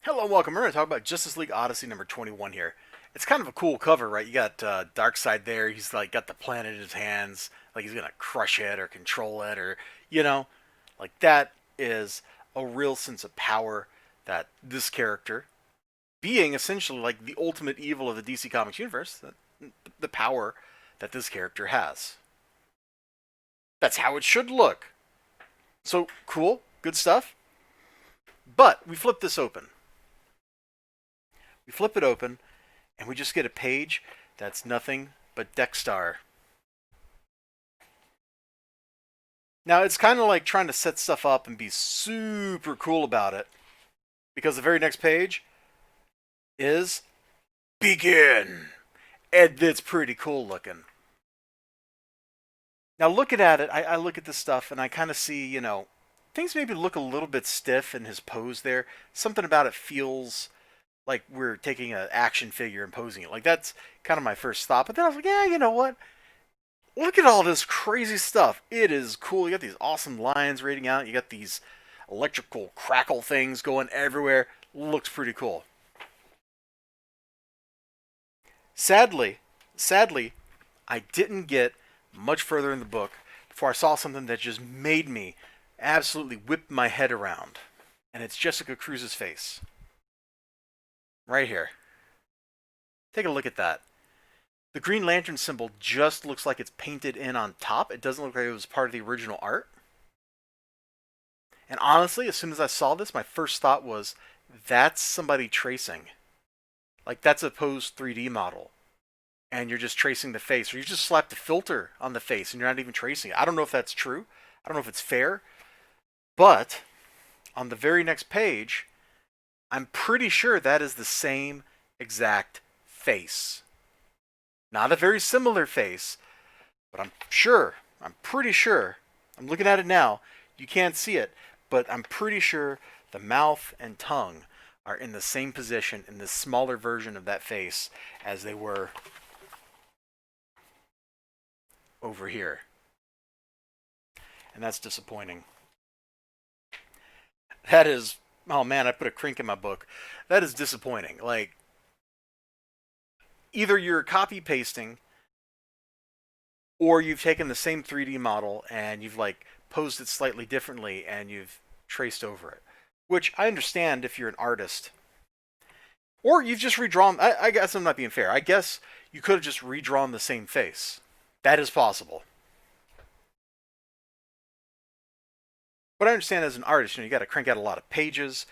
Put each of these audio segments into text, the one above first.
Hello and welcome. We're going to talk about Justice League Odyssey number 21 here. It's kind of a cool cover, right? You got Darkseid there. He's like got the planet in his hands, like he's going to crush it or control it, or you know, like that is a real sense of power that this character, being essentially like the ultimate evil of the DC Comics universe, the power that this character has. That's how it should look. So cool, good stuff. But we flip this open. We flip it open, and we just get a page that's nothing but Dexstar. Now, it's kind of like trying to set stuff up and be super cool about it, because the very next page is Begin. And it's pretty cool looking. Now, looking at it, I look at this stuff and I kind of see, things maybe look a little bit stiff in his pose there. Something about it feels like we're taking an action figure and posing it. Like, that's kind of my first thought. But then I was like, yeah, you know what? Look at all this crazy stuff. It is cool. You got these awesome lines rating out. You got these electrical crackle things going everywhere. Looks pretty cool. Sadly, sadly, I didn't get much further in the book before I saw something that just made me absolutely whip my head around. And it's Jessica Cruz's face. Right here. Take a look at that. The Green Lantern symbol just looks like it's painted in on top. It doesn't look like it was part of the original art. And honestly, as soon as I saw this, my first thought was, that's somebody tracing. Like, that's a posed 3D model. And you're just tracing the face. Or you just slapped a filter on the face and you're not even tracing it. I don't know if that's true. I don't know if it's fair. But on the very next page, I'm pretty sure that is the same exact face. Not a very similar face, but I'm pretty sure, I'm looking at it now, you can't see it, but I'm pretty sure the mouth and tongue are in the same position in this smaller version of that face as they were over here. And that's disappointing. That is, oh man, I put a crink in my book. That is disappointing. Like, either you're copy pasting or you've taken the same 3D model and you've like posed it slightly differently and you've traced over it. Which I understand if you're an artist. Or you've just redrawn. I guess I'm not being fair. I guess you could have just redrawn the same face. That is possible. But I understand as an artist, you got to crank out a lot of pages.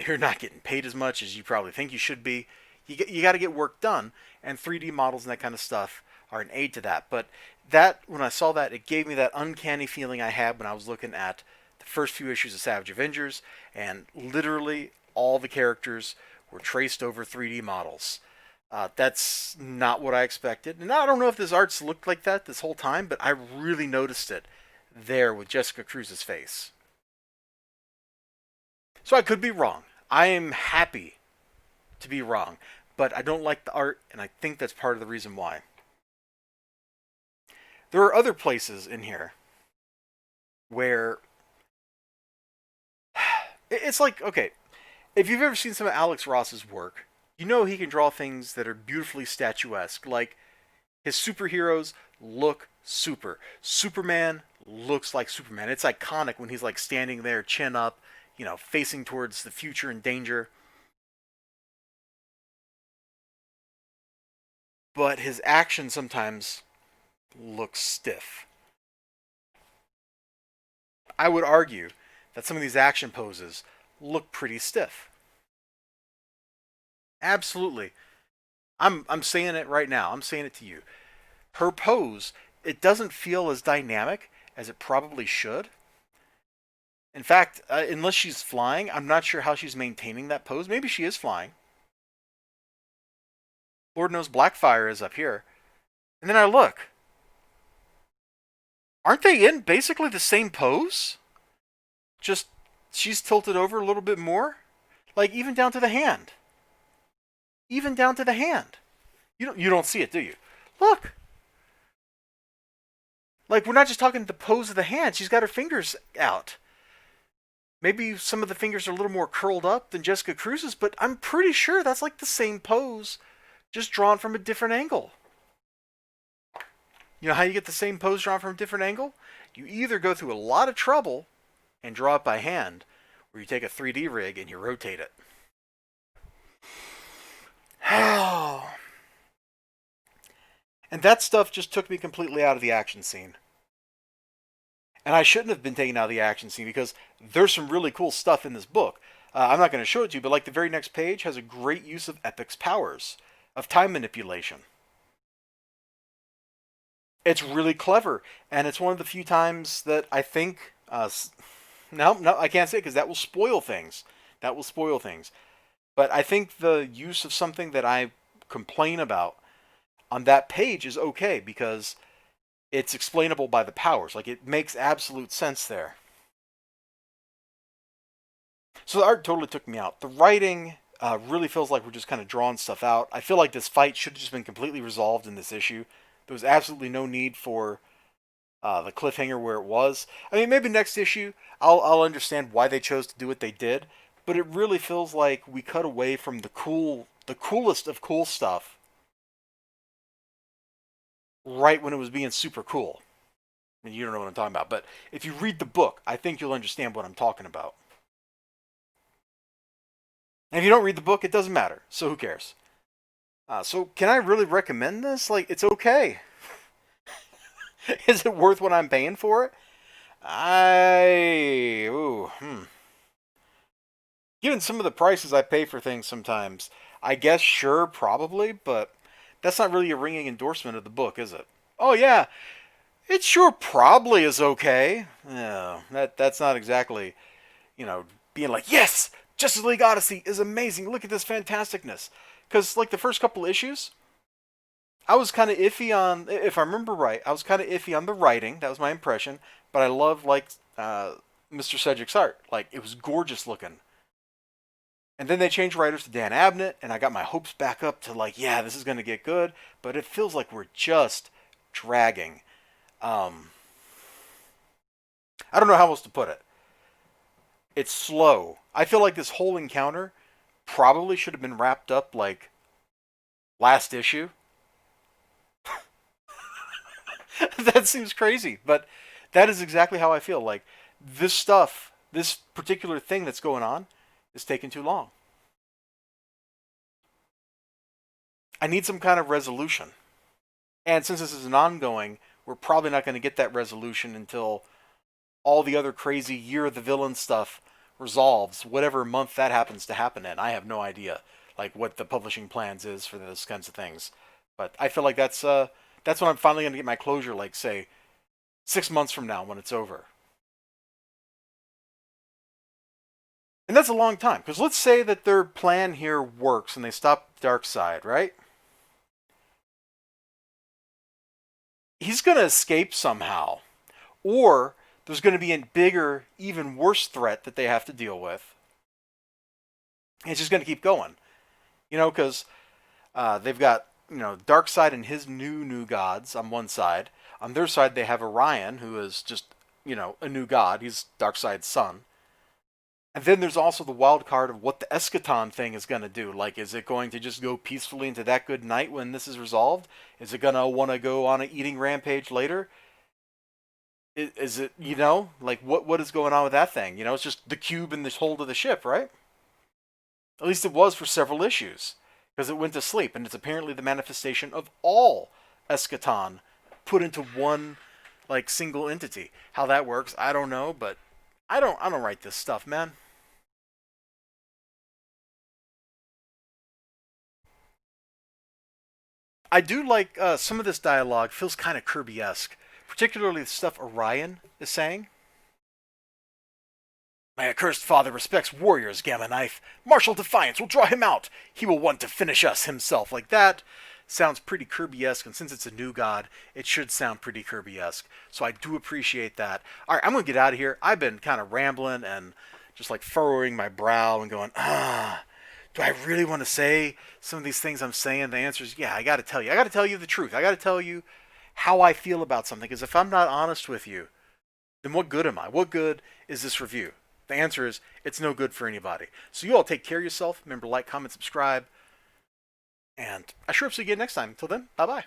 You're not getting paid as much as you probably think you should be. You got to get work done, and 3D models and that kind of stuff are an aid to that. But that, when I saw that, it gave me that uncanny feeling I had when I was looking at the first few issues of Savage Avengers, and literally all the characters were traced over 3D models. That's not what I expected. And I don't know if this art's looked like that this whole time, but I really noticed it there with Jessica Cruz's face. So I could be wrong. I am happy to be wrong, but I don't like the art, and I think that's part of the reason why. There are other places in here where it's like, okay, if you've ever seen some of Alex Ross's work, you know he can draw things that are beautifully statuesque. Like, his superheroes look super. Superman looks like Superman. It's iconic when he's like standing there, chin up, facing towards the future and danger. But his action sometimes looks stiff. I would argue that some of these action poses look pretty stiff. Absolutely. I'm saying it right now. I'm saying it to you. Her pose, it doesn't feel as dynamic as it probably should. In fact, unless she's flying, I'm not sure how she's maintaining that pose. Maybe she is flying. Lord knows Blackfire is up here. And then I look. Aren't they in basically the same pose? Just she's tilted over a little bit more. Like, even down to the hand. Even down to the hand. You don't see it, do you? Look. Like, we're not just talking the pose of the hand. She's got her fingers out. Maybe some of the fingers are a little more curled up than Jessica Cruz's, but I'm pretty sure that's like the same pose, just drawn from a different angle. You know how you get the same pose drawn from a different angle? You either go through a lot of trouble and draw it by hand, or you take a 3D rig and you rotate it. And that stuff just took me completely out of the action scene. And I shouldn't have been taken out of the action scene because there's some really cool stuff in this book. I'm not going to show it to you, but like the very next page has a great use of Epic's powers, of time manipulation. It's really clever, and it's one of the few times that I think. No, I can't say because that will spoil things. That will spoil things. But I think the use of something that I complain about on that page is okay because it's explainable by the powers. Like, it makes absolute sense there. So the art totally took me out. The writing really feels like we're just kind of drawing stuff out. I feel like this fight should have just been completely resolved in this issue. There was absolutely no need for the cliffhanger where it was. I mean, maybe next issue I'll understand why they chose to do what they did, but it really feels like we cut away from the coolest of cool stuff right when it was being super cool. I mean, you don't know what I'm talking about, but if you read the book, I think you'll understand what I'm talking about. And if you don't read the book, it doesn't matter, so who cares? So can I really recommend this? Like, it's okay. Is it worth what I'm paying for it? Given some of the prices I pay for things sometimes, I guess sure, probably, but that's not really a ringing endorsement of the book, is it? Oh yeah, it sure probably is okay. No, that's not exactly, being like, yes, Justice League Odyssey is amazing. Look at this fantasticness. Because like the first couple issues, I was kind of iffy on, if I remember right, I was kind of iffy on the writing. That was my impression. But I loved like Mr. Cedric's art. Like, it was gorgeous looking. And then they changed writers to Dan Abnett, and I got my hopes back up to like, yeah, this is going to get good. But it feels like we're just dragging. I don't know how else to put it. It's slow. I feel like this whole encounter probably should have been wrapped up like last issue. That seems crazy, but that is exactly how I feel. Like, this stuff, this particular thing that's going on, is taking too long. I need some kind of resolution. And since this is an ongoing, we're probably not going to get that resolution until all the other crazy Year of the Villain stuff resolves, whatever month that happens to happen in. I have no idea, like, what the publishing plans is for those kinds of things. But I feel like that's when I'm finally going to get my closure, like, say, 6 months from now when it's over. And that's a long time, because let's say that their plan here works and they stop Darkseid, right? He's going to escape somehow. Or there's going to be a bigger, even worse threat that they have to deal with. And it's just going to keep going. Because they've got, Darkseid and his new gods on one side. On their side, they have Orion, who is just, a new god. He's Darkseid's son. And then there's also the wild card of what the Eschaton thing is going to do. Like, is it going to just go peacefully into that good night when this is resolved? Is it going to want to go on an eating rampage later? Is it, like, what is going on with that thing? It's just the cube in the hold of the ship, right? At least it was for several issues, because it went to sleep, and it's apparently the manifestation of all Eschaton put into one, like, single entity. How that works, I don't know, but I don't write this stuff, man. I do like some of this dialogue feels kind of Kirby-esque, particularly the stuff Orion is saying. My accursed father respects warriors, Gamma Knife. Martial defiance will draw him out. He will want to finish us himself. Like that sounds pretty Kirby-esque, and since it's a new god, it should sound pretty Kirby-esque. So I do appreciate that. All right, I'm going to get out of here. I've been kind of rambling and just like furrowing my brow and going, do I really want to say some of these things I'm saying? The answer is, yeah, I got to tell you. I got to tell you the truth. I got to tell you how I feel about something, because if I'm not honest with you, then what good am I? What good is this review? The answer is it's no good for anybody. So you all take care of yourself. Remember to like, comment, subscribe. And I sure hope to see you again next time. Until then, bye-bye.